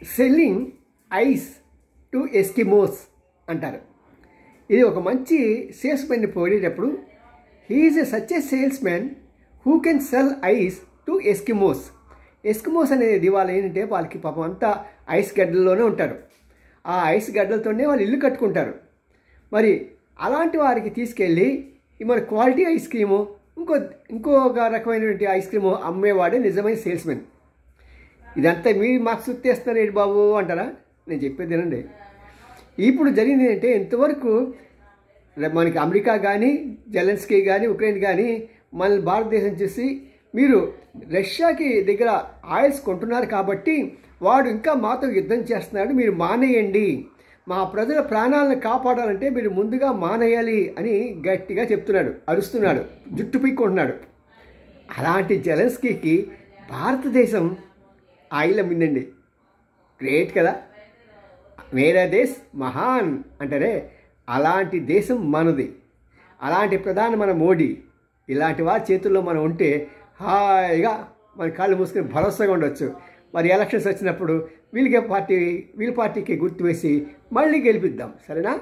Selling ice to Eskimos అంటారు. ఇది ఒక మంచి సేల్స్ మ్యాన్ని పోయేటప్పుడు he is such a salesman who can sell ice to Eskimos. Eskimos అనేది వాళ్ళు ఏంటంటే వాళ్ళకి పాపం అంతా ఐస్ గడ్డల్లోనే ఉంటారు. ఆ ఐస్ గడ్డలతోనే వాళ్ళు ఇల్లు కట్టుకుంటారు. మరి అలాంటి వారికి తీసుకెళ్ళి మన క్వాలిటీ ఐస్ క్రీము ఇంకొక రకమైనటువంటి ఐస్ క్రీము అమ్మేవాడే నిజమైన సేల్స్మెన్. ఇదంతా మీరు మాకు సుత్తేస్తున్నారు ఏంటి బాబు అంటారా? నేను చెప్పేది వినండి. ఇప్పుడు జరిగింది ఏంటంటే ఇంతవరకు మనకి అమెరికా కానీ జెలెన్స్కీ కానీ ఉక్రెయిన్ కానీ మన భారతదేశం చూసి మీరు రష్యాకి దగ్గర ఆయిల్స్ కొంటున్నారు కాబట్టి వాడు ఇంకా మాతో యుద్ధం చేస్తున్నాడు, మీరు మానేయండి, మా ప్రజల ప్రాణాలను కాపాడాలంటే మీరు ముందుగా మానేయాలి అని గట్టిగా చెప్తున్నాడు, అరుస్తున్నాడు, జుట్టు పీక్కుంటున్నాడు. అలాంటి జెలెన్స్కీకి భారతదేశం ఆయిల్ అమ్మిందండి. గ్రేట్ కదా. మేరా దేశ్ మహాన్ అంటారే, అలాంటి దేశం మనది. అలాంటి ప్రధాని మన మోడీ. ఇలాంటి వారి చేతుల్లో మనం ఉంటే హాయిగా మన కాళ్ళు మూసుకొని భరోసాగా ఉండొచ్చు. మరి ఎలక్షన్స్ వచ్చినప్పుడు వీళ్ళ పార్టీకి గుర్తు వేసి మళ్ళీ గెలిపిద్దాం. సరేనా?